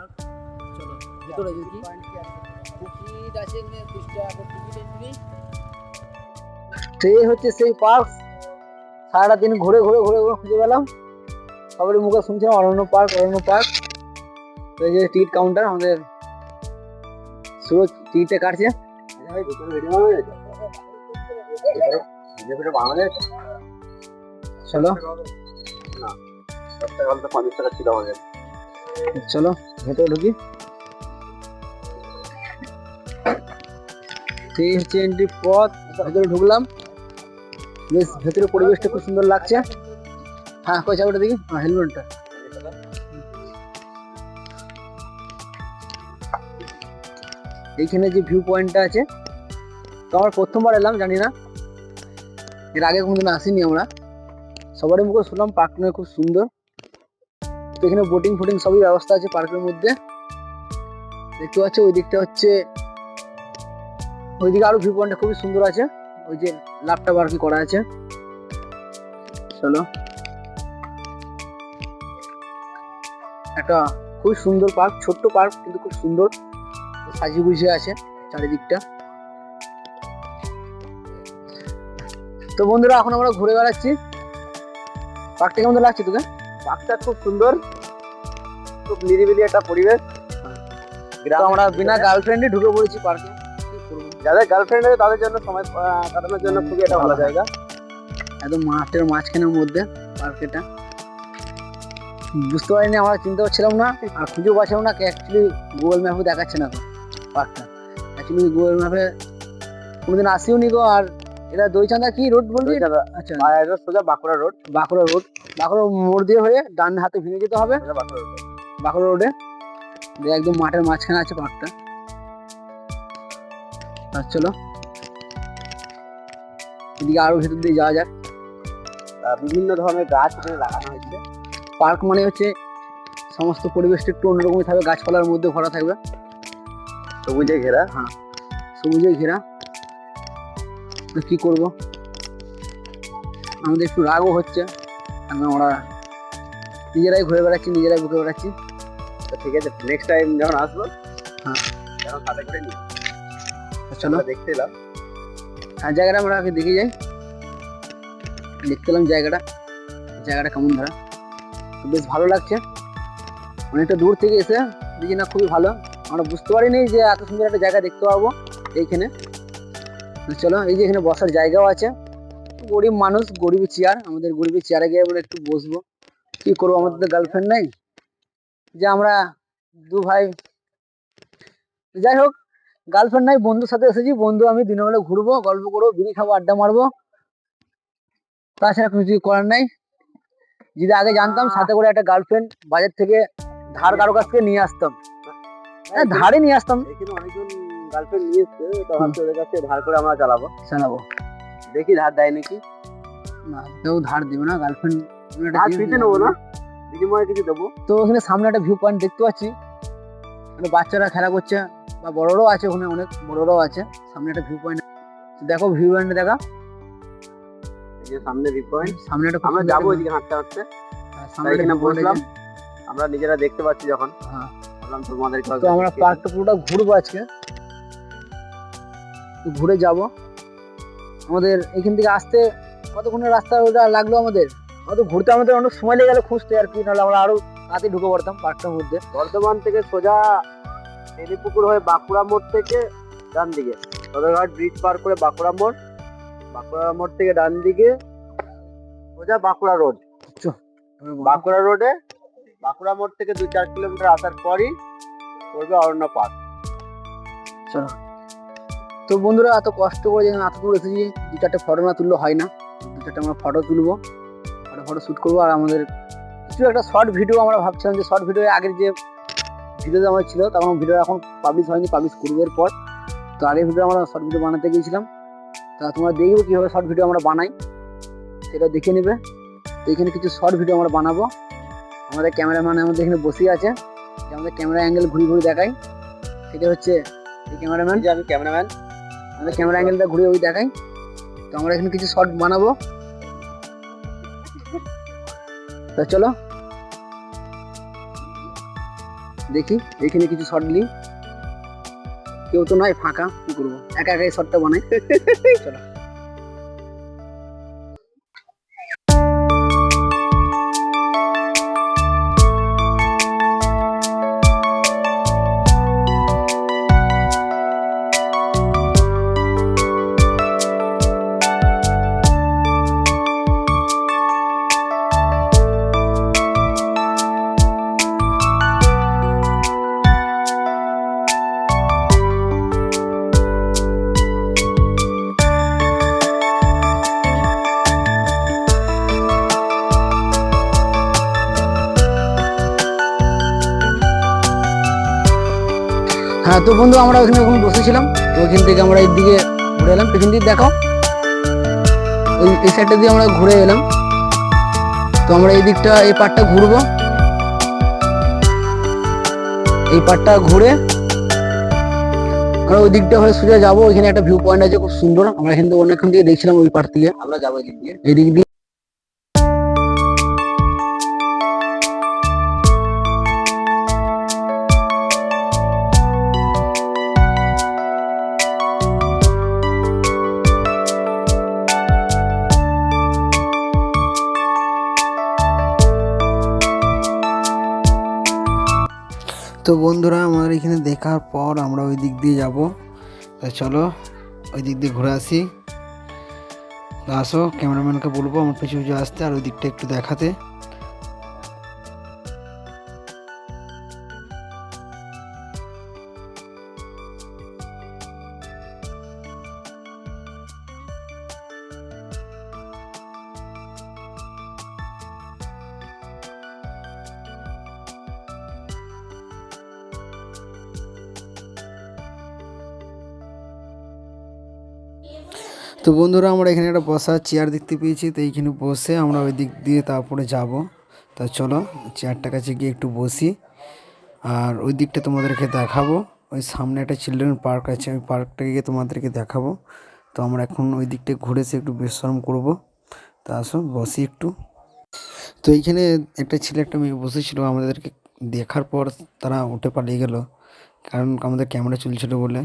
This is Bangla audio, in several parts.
পার্ক। চলো ভিতরে দেখি টিকিট আছে, সেই হচ্ছে সেই পার্ক। সারাটা দিন ঘুরে ঘুরে ঘুরে ঘুরে খুঁজে পেলাম, সবারই মুখে শুনছিলাম অরণ্য পার্ক অরণ্য পার্ক। এই যে টিকিট কাউন্টার, আমাদের সুরজ টিকিটটা কাটছে। চলো চলো ভেতরে ঢুকি। সেই হচ্ছে এন্ট্রি পথ, ভেতরে ঢুকলাম। বেশ ভেতরে পরিবেশটা খুব সুন্দর লাগছে। হ্যাঁ কই চাবিটা দেখি, হ্যাঁ হেলমেটটা। এইখানে যে ভিউ পয়েন্টটা আছে, তো আমরা প্রথমবার এলাম, জানি না এর আগে কোনোদিন আসিনি আমরা। সবারই মুখে শুনলাম পার্কটা খুব সুন্দর। তো এখানে বোটিং ফোটিং সবই ব্যবস্থা আছে পার্কের মধ্যে, দেখতে পাচ্ছ। ওই দিকটা হচ্ছে, ওইদিকে আরো ভিউ পয়েন্টটা খুবই সুন্দর আছে, ওই যে লাভটা বার কি করা আছে। চলো, একটা খুব সুন্দর পার্ক, ছোট্ট পার্ক কিন্তু খুব সুন্দর, সাজিয়ে গুছিয়ে আছে চারিদিকটা। তো বন্ধুরা এখন আমরা ঘুরে বেড়াচ্ছি। পার্কটা কেমন লাগছে তোকে? পার্কটা খুব সুন্দর, খুব নিরিবিলি একটা পরিবেশ। তো আমরা বিনা গার্লফ্রেন্ডে ঢুকে পড়েছি পার্কে। যাদের গার্লফ্রেন্ড আছে তাদের জন্য সময় কাটানোর জন্য খুবই একটা ভালো জায়গা। একদম মাঠের মাঝখানের মধ্যে পার্কটা। বুঝতে পারিনি, আমরা চিন্তা করছিলাম না আর খুঁজেও পাচ্ছিলাম না। অ্যাকচুয়ালি গুগল ম্যাপে দেখাচ্ছে না তো পার্কটা। অ্যাকচুয়ালি গুগল ম্যাপে কোনোদিন আসিও নি গো। আর এটা দইচাঁদা কি রোড বলবি? আচ্ছা, সোজা বাঁকুড়া রোড। বাঁকুড়া রোড, বাঁকুড়া মোড় দিয়ে হয়ে ডান হাতে ভেঙে যেতে হবে বাঁকুড়া রোডে। একদম মাঠের মাঝখানে আছে পার্কটা। চলো এদিকে আরো ভেতর দিয়ে যাওয়া যাক। বিভিন্ন ধরনের গাছ এখানে লাগানো হয়েছে। পার্ক মানে হচ্ছে সমস্ত পরিবেশটা একটু অন্যরকমই থাকবে, গাছপালার মধ্যে ভরা থাকবে, সবুজে ঘেরা। হ্যাঁ সবুজে ঘেরা। তো কি করব, আমাদের একটু রাগও হচ্ছে, আমরা নিজেরাই ঘুরে বেড়াচ্ছি, নিজেরাই বুকে বেড়াচ্ছি। তো ঠিক আছে, নেক্সট টাইম যখন আসবো হ্যাঁ যখন সাথে করে নিই। চলো দেখতে এলাম আর জায়গাটা আমরা আগে দেখে যাই। দেখতে এলাম জায়গাটা কেমন ধরা, বেশ ভালো লাগছে। অনেকটা দূর থেকে এসে দেখি না, খুবই ভালো। আমরা বুঝতে পারিনি যে এত সুন্দর একটা জায়গা দেখতে পাবো এইখানে। চলো এই যে এখানে বসার জায়গাও আছে। গরিব মানুষ, গরিবের চেয়ার, আমাদের গরিবের চেয়ারে গিয়ে আমরা একটু বসবো। কি করবো, আমাদের তো গার্লফ্রেন্ড নেই যে আমরা দু ভাই, যাই হোক গার্লফ্রেন্ড নাই, বন্ধুর সাথে এসেছি। বন্ধু আমি দিনের বেলা ঘুরবো, গল্প করবো, বিড়ি খাবো, আড্ডা মারবো, তাছাড়া কিছু করার নাই। যদি আগে জানতাম সাথে করে একটা গার্লফ্রেন্ড বাজার থেকে ধার কারো কাছ থেকে নিয়ে আসতাম, ধারে নিয়ে আসতাম। এখানে অনেকজন গার্লফ্রেন্ড নিয়ে এসছে, তো ভাবছি ওদের কাছে ধার করে আমরা চালাবো। দেখি ধার দেয় নাকি। না কেউ ধার দিবে না, গার্লফ্রেন্ড ধার দিতে নেবো না, বিনিময়ে কিছু দেবো। তো ওখানে সামনে একটা ভিউ পয়েন্ট দেখতে পাচ্ছি, বাচ্চারা খেলা করছে বা বড়রাও আছে, ওখানে অনেক বড়রাও আছে। সামনে একটা ভিউ পয়েন্ট, দেখো ভিউ পয়েন্ট দেখা। এই যে সামনে ভিউ পয়েন্ট, সামনে একটা, আমরা যাবো ওইদিকে হাঁটতে হাঁটতে। সামনে এখানে বসলাম, আমরা নিজেরা দেখতে পাচ্ছি যখন। হ্যাঁ বললাম তোমাদেরকে। তো আমরা পার্কটা পুরোটা ঘুরবো আজকে, ঘুরে যাব। আমাদের এখান থেকে আসতে কতক্ষণের রাস্তা ওটা লাগলো আমাদের, হয়তো ঘুরতে আমাদের অনেক সময় লেগে গেল খুঁজতে আর কি, নাহলে আমরা আরো রাতে ঢুকে পড়তাম পার্কটার মধ্যে। বর্ধমান থেকে সোজা বেলিপুকুর হয়ে বাঁকুড়া মোড় থেকে ডান দিকে, সদরঘাট ব্রিজ পার করে বাঁকুড়া মোড় থেকে ডান দিকে সোজা বাঁকুড়া রোড। বাঁকুড়া রোডে বাঁকুড়া মোড় থেকে 2-4 কিলোমিটার আসার পরই পড়বে অরণ্য পার্ক। চলো তো বন্ধুরা, এত কষ্ট করে যখন এত দূর এসেছি, 2-4টে ফটো না তুললে হয় না। 2-4টে আমরা ফটো তুলবো, ফটো শ্যুট করবো। আর আমাদের কিছু একটা শর্ট ভিডিও আমরা ভাবছিলাম যে শর্ট ভিডিও আগের যে ভিডিও আমার ছিল, তখন ভিডিও এখন পাবলিশ হয়নি, পাবলিশ করবো এরপর। তো আগের ভিডিও আমরা শর্ট ভিডিও বানাতে গিয়েছিলাম, তা তোমরা দেখবে কীভাবে শর্ট ভিডিও আমরা বানাই, সেটা দেখে নেবে। তো এখানে কিছু শর্ট ভিডিও আমরা বানাবো। আমাদের ক্যামেরাম্যান আমাদের এখানে বসে আছে, আমাদের ক্যামেরা অ্যাঙ্গেল ঘুরি ঘুরি দেখাই। সেটা হচ্ছে এই ক্যামেরাম্যান, যে আমি ক্যামেরাম্যান, আমাদের ক্যামেরা অ্যাঙ্গেলটা ঘুরে ওই দেখাই। তো আমরা এখানে কিছু শর্ট বানাবো, তো চলো। দেখি এখানে কিছু শর্ট নিই, কেউ তো নয়, ফাঁকা, কি করবো, একা একাই শর্টটা বানাই। চলো। হ্যাঁ তো বন্ধু, আমরা ওখানে ওখানে বসেছিলাম, তো ওখান থেকে আমরা এই দিকে ঘুরে এলাম, পেছন দিকে দেখো, এই সাইডটা দিয়ে আমরা ঘুরে এলাম। তো আমরা এই দিকটা, এই পার্টটা ঘুরবো, এই পার্টটা ঘুরে আমরা ওই দিকটা হয়ে সোজা যাবো। ওইখানে একটা ভিউ পয়েন্ট আছে খুব সুন্দর, আমরা এখান থেকে অনেকক্ষণ থেকে দেখছিলাম, ওই পার্ট থেকে আমরা যাবো এই দিক দিয়ে। তো বন্ধুরা, আমার এখানে দেখার পর আমরা ওই দিক দিয়ে যাব, তো চলো ওই দিক দিয়ে ঘুরে আসি। আসো, ক্যামেরাম্যানকে বলবো আমার পিছু পিছু আসতে আর ওই দিকটা একটু দেখাতে। তো বন্ধুরা, আমরা এখানে একটা বসার চেয়ার দেখতে পেয়েছি, তো এইখানে বসে আমরা ওই দিক দিয়ে তারপরে যাব। তা চলো চেয়ারটার কাছে গিয়ে একটু বসি আর ওই দিকটা তোমাদেরকে দেখাবো। ওই সামনে একটা চিলড্রেন পার্ক আছে, ওই পার্কটাকে গিয়ে তোমাদেরকে দেখাবো। তো আমরা এখন ওই দিকটা ঘুরে এসে একটু বিশ্রাম করব। তা আসো বসি একটু। তো এইখানে একটা ছেলে একটা মেয়ে বসেছিল, আমাদেরকে দেখার পর তারা উঠে পালিয়ে গেল, কারণ আমাদের ক্যামেরা চলছিল বলে।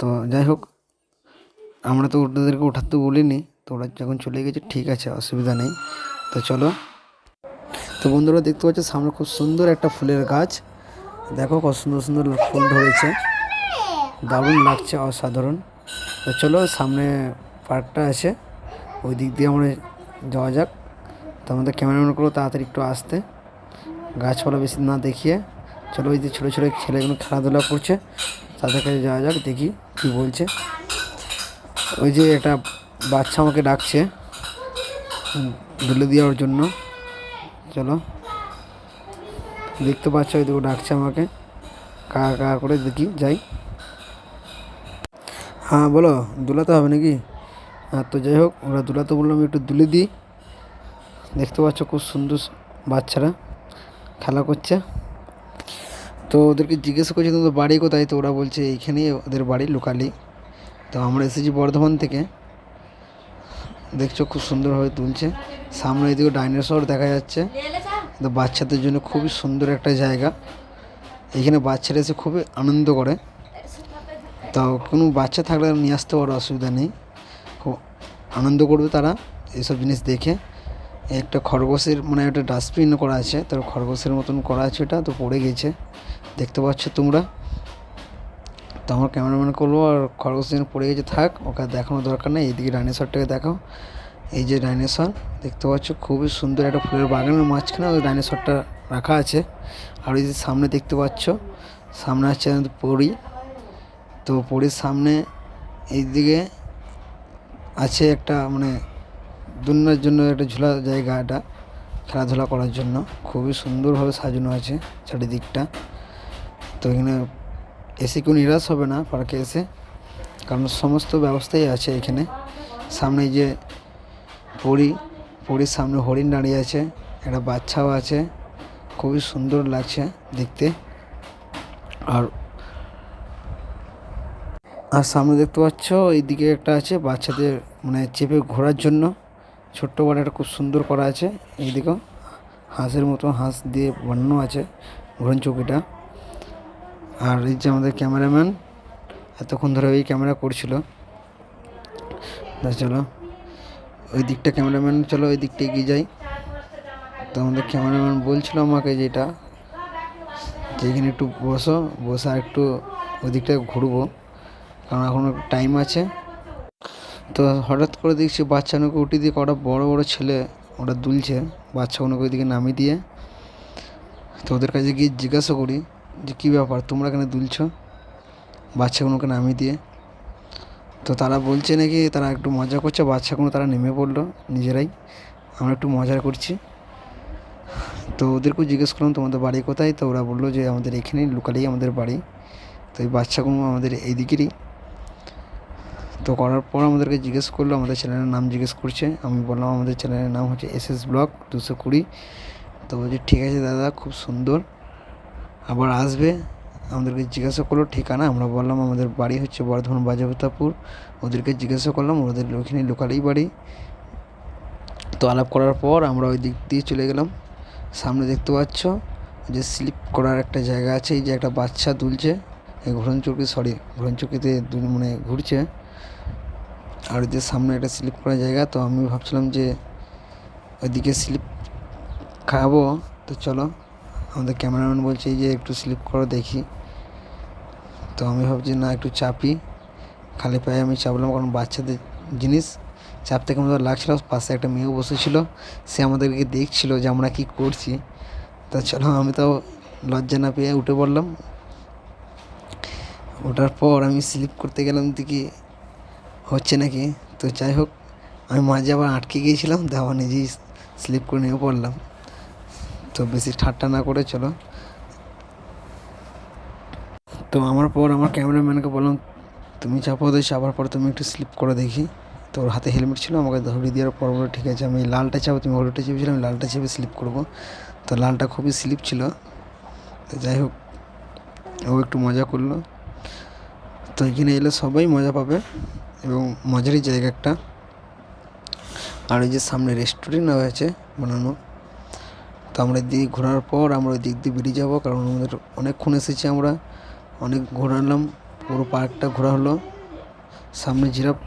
তো যাই হোক, আমরা তো ওদেরকে ওঠাতে বলিনি, তো ওরা যখন চলে গেছে ঠিক আছে, অসুবিধা নেই। তো চলো। তো বন্ধুরা দেখতে পাচ্ছ সামনে খুব সুন্দর একটা ফুলের গাছ, দেখো কত সুন্দর সুন্দর ফুল ধরেছে, দারুণ লাগছে, অসাধারণ। তো চলো, সামনে পার্কটা আছে, ওই দিক দিয়ে আমরা যাওয়া যাক। তো আমাদের ক্যামেরাম্যান করো তাড়াতাড়ি একটু আসতে, গাছপালা বেশি না দেখিয়ে। চলো, ওই যে ছোটো ছোটো ছেলেগুলো খেলাধুলা করছে, তাদের কাছে যাওয়া যাক, দেখি কী বলছে। ওই যে একটা বাচ্চা আমাকে ডাকছে দুলে দেওয়ার জন্য, চলো দেখতে পাচ্ছ, ওই দিকে ডাকছে আমাকে, কা কা করে, দেখি যাই। হ্যাঁ বলো, দুলাতে হবে নাকি? হ্যাঁ, তো যাই হোক, ওরা দুলাতে বললাম, একটু দুলে দিই। দেখতে পাচ্ছ খুব সুন্দর বাচ্চারা খেলা করছে। তো ওদেরকে জিজ্ঞেস করছি তোদের বাড়ি কোথায়, তো ওরা বলছে এইখানেই ওদের বাড়ি লোকালি। তো আমরা এসেছি বর্ধমান থেকে, দেখছো খুব সুন্দরভাবে তুলছে। সামনে এদিকে ডাইনোসর দেখা যাচ্ছে, তো বাচ্চাদের জন্য খুবই সুন্দর একটা জায়গা, এখানে বাচ্চারা এসে খুবই আনন্দ করে। তাও কোনো বাচ্চা থাকলে নিয়ে আসতে পারো, অসুবিধা নেই, খুব আনন্দ করবে তারা এইসব জিনিস দেখে। একটা খরগোশের মানে একটা ডাস্টবিন করা আছে, তার খরগোশের মতন করা আছে, ওটা তো পড়ে গেছে, দেখতে পাচ্ছ তোমরা। তো আমার ক্যামেরাম্যান করবো, আর খরগোশ যেন পড়ে গেছে থাক, ওকে দেখানোর দরকার নেই। এইদিকে ডাইনোসরটাকে দেখাও, এই যে ডাইনোসর দেখতে পাচ্ছ, খুবই সুন্দর একটা ফুলের বাগানের মাঝখানে ওই ডাইনোসরটা রাখা আছে। আর ওই যে সামনে দেখতে পাচ্ছ, সামনে আছে পরী, তো পরীর সামনে এইদিকে আছে একটা মানে দুলনার জন্য একটা ঝোলা জায়গা, এটা খেলাধুলা করার জন্য খুবই সুন্দরভাবে সাজানো আছে চারিদিকটা। তো এখানে এসে কেউ নিরাশ হবে না পার্কে এসে, কারণ সমস্ত ব্যবস্থাই আছে এখানে। সামনে যে পরীর সামনে হরিণ দাঁড়িয়ে আছে, একটা বাচ্চাও আছে, খুবই সুন্দর লাগছে দেখতে। আর সামনে দেখতে পাচ্ছ এইদিকে একটা আছে বাচ্চাদের মানে চেপে ঘোরার জন্য, ছোট্ট বড় একটা খুব সুন্দর করা আছে। এইদিকেও হাঁসের মতো হাঁস দিয়ে বানানো আছে, ঘোড়ন চৌকিটা। আর এই যে আমাদের ক্যামেরাম্যান এতক্ষণ ধরে ওই ক্যামেরা করছিল। চলো ওই দিকটা ক্যামেরাম্যান, চলো ওই দিকটা এগিয়ে যাই। তো আমাদের ক্যামেরাম্যান বলছিল আমাকে যেটা, যে এখানে একটু বসে আর একটু ওই দিকটা ঘুরবো, কারণ এখনও টাইম আছে। তো হঠাৎ করে দেখছি বাচ্চাগুলোকে উঠে দিয়ে কটা বড় বড় ছেলে ওরা দুলছে, বাচ্চাগুলোকে ওইদিকে নামিয়ে দিয়ে। তো ওদের কাছে গিয়ে জিজ্ঞাসা করি যে কী ব্যাপার, তোমরা এখানে দুলছ বাচ্চাগুলোকে নামিয়ে দিয়ে? তো তারা বলছে নাকি তারা একটু মজা করছে, বাচ্চাগুলো তারা নেমে পড়লো নিজেরাই, আমরা একটু মজা করছি। তো ওদেরকেও জিজ্ঞেস করলাম তোমাদের বাড়ি কোথায়? তো ওরা বললো যে আমাদের এখানেই লোকালেই আমাদের বাড়ি। তো এই বাচ্চাগুলো আমাদের এইদিকেরই। তো করার পর আমাদেরকে জিজ্ঞেস করলো, আমাদের চ্যানেলের নাম জিজ্ঞেস করছে। আমি বললাম আমাদের চ্যানেলের নাম হচ্ছে SS ব্লগ 220। তো বলছে ঠিক আছে দাদা, খুব সুন্দর, আবার আসবে। আমাদেরকে জিজ্ঞাসা করলো ঠিকানা, আমরা বললাম আমাদের বাড়ি হচ্ছে বর্ধমান বাজাবতাপুর। ওদেরকে জিজ্ঞাসা করলাম, ওদের ওইখানে লোকালেই বাড়ি। তো আলাপ করার পর আমরা ওই দিক দিয়ে চলে গেলাম। সামনে দেখতে পাচ্ছ যে স্লিপ করার একটা জায়গা আছে, এই যে একটা বাচ্চা দুলছে এই ঘোড়ন চৌকিতে মানে ঘুরছে। আর ওই যে সামনে একটা স্লিপ করার জায়গা। তো আমি ভাবছিলাম যে ওইদিকে স্লিপ খাবো। তো চলো, আমাদের ক্যামেরাম্যান বলছে এই যে একটু স্লিপ করো দেখি। তো আমি ভাবছি না, একটু চাপি, খালি পায়ে আমি চাপলাম, কারণ বাচ্চাদের জিনিস চাপতে কেমন লাগছিল। পাশে একটা মেয়েও বসেছিল, সে আমাদেরকে দেখছিল যে আমরা কী করছি। তা চলো, আমি তো লজ্জা না পেয়ে উঠে পড়লাম। ওঠার পর আমি স্লিপ করতে গেলাম, দেখি হচ্ছে নাকি। তো যাই হোক, আমি মাঝে আবার আটকে গিয়েছিলাম, তো আবার নিজেই স্লিপ করে নিয়ে পড়লাম। তো বেশি ঠাট্টা না করে চলো। তো আমার ক্যামেরাম্যানকে বললাম তুমি চাপো, ওদের চাপার পর তুমি একটু স্লিপ করে দেখি। তো ওর হাতে হেলমেট ছিল, আমাকে ধরিয়ে দেওয়ার পর বলে ঠিক আছে, আমি লালটা চাপো, তুমি হলুদটা চেপেছিলাম, আমি লালটা চেপে স্লিপ করবো। তো লালটা খুবই স্লিপ ছিল। তো যাই হোক, ও একটু মজা করলো। তো এখানে এলে সবাই মজা পাবে এবং মজারই জায়গা একটা। আর এই যে সামনে রেস্টুরেন্ট হয়েছে বানানো। তো আমরা এদিকে ঘোরার পর আমরা ওই দিক দিয়ে বেরিয়ে যাবো, কারণ আমাদের অনেকক্ষণ এসেছি, আমরা অনেক ঘোরালাম, পুরো পার্কটা ঘোরা হলো। সামনে জিরাফ